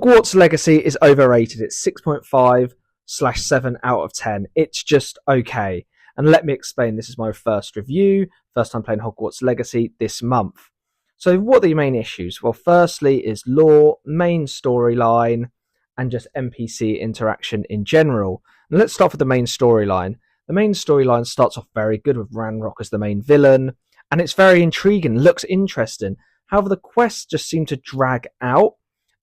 Hogwarts Legacy is overrated. It's 6.5/7 out of 10. It's just okay. And let me explain, this is my first review, first time playing Hogwarts Legacy this month. So what are the main issues? Well, firstly is lore, main storyline, and just NPC interaction in general. And let's start with the main storyline. The main storyline starts off very good with Ranrock as the main villain, and it's very intriguing, looks interesting. However, the quests just seem to drag out,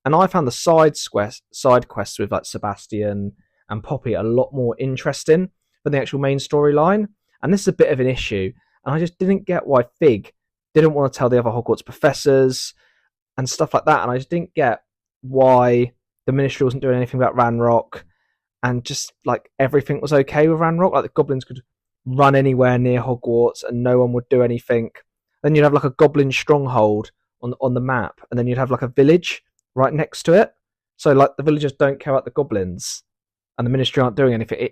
and I found the side quests with like Sebastian and Poppy a lot more interesting than the actual main storyline, and this is a bit of an issue, and I just didn't get why Fig didn't want to tell the other Hogwarts professors and stuff like that, and I just didn't get why the Ministry wasn't doing anything about Ranrock, and just like everything was okay with Ranrock, like the goblins could run anywhere near Hogwarts and no one would do anything. Then you'd have like a goblin stronghold on the map, and then you'd have like a village right next to it, so like the villagers don't care about the goblins and the Ministry aren't doing anything.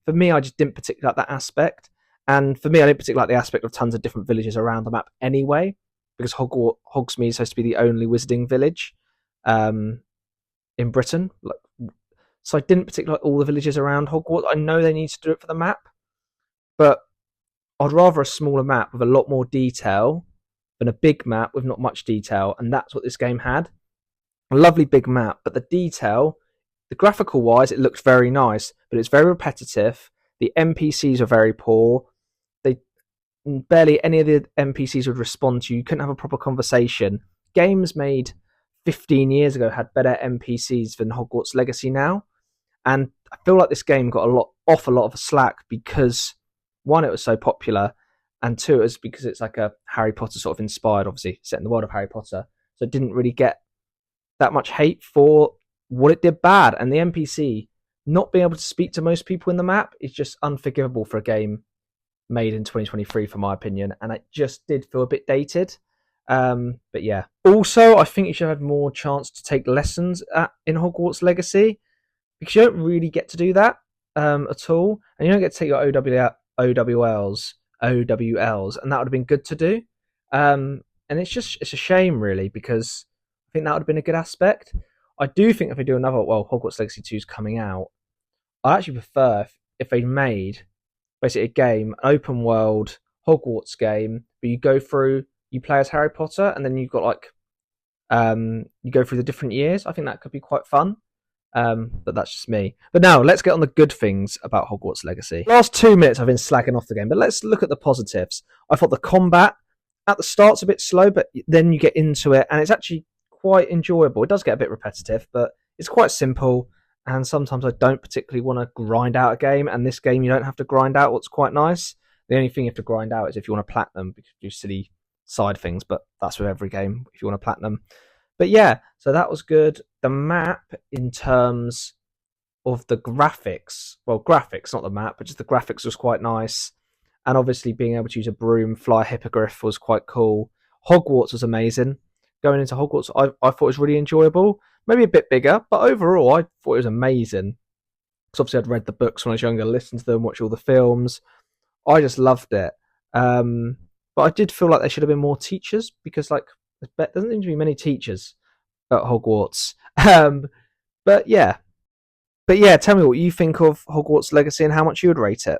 For me, I just didn't particularly like that aspect, and for me I didn't particularly like the aspect of tons of different villages around the map anyway, because Hogsmeade is supposed to be the only wizarding village in Britain, so I didn't particularly like all the villages around Hogwarts. I know they need to do it for the map, but I'd rather a smaller map with a lot more detail than a big map with not much detail, and that's what this game had. A lovely big map, but the detail, the graphical wise, it looked very nice, but it's very repetitive. The NPCs are very poor. Barely any of the NPCs would respond to you. You couldn't have a proper conversation. Games made 15 years ago had better NPCs than Hogwarts Legacy now, and I feel like this game got a lot of slack because, one, it was so popular, and two, it was because it's like a Harry Potter sort of inspired, obviously set in the world of Harry Potter, so it didn't really get that much hate for what it did bad. And the NPC not being able to speak to most people in the map is just unforgivable for a game made in 2023, for my opinion, and it just did feel a bit dated. But yeah, also I think you should have more chance to take lessons in Hogwarts Legacy, because you don't really get to do that at all, and you don't get to take your OWLs, and that would have been good to do. And it's a shame really, because I think that would have been a good aspect. I do think if they do another, well, Hogwarts Legacy 2 is coming out, I actually prefer if they made basically a game, an open world Hogwarts game, but you go through, you play as Harry Potter, and then you've got like you go through the different years. I think that could be quite fun. But that's just me. But now let's get on the good things about Hogwarts Legacy. Last 2 minutes I've been slagging off the game, but let's look at the positives. I thought the combat at the start's a bit slow, but then you get into it and it's actually quite enjoyable. It does get a bit repetitive, but it's quite simple, and sometimes I don't particularly want to grind out a game, and this game you don't have to grind out, what's quite nice. The only thing you have to grind out is if you want to platinum, because you do silly side things, but that's with every game if you want to platinum. But yeah, so that was good. The map, in terms of the graphics, well, graphics, not the map, but just the graphics was quite nice. And obviously being able to use a broom, fly a hippogriff was quite cool. Hogwarts was amazing. Going into Hogwarts, I thought it was really enjoyable. Maybe a bit bigger, but overall I thought it was amazing. Because obviously I'd read the books when I was younger, listened to them, watched all the films. I just loved it. But I did feel like there should have been more teachers, because like there doesn't seem to be many teachers at Hogwarts. But yeah, tell me what you think of Hogwarts Legacy and how much you would rate it.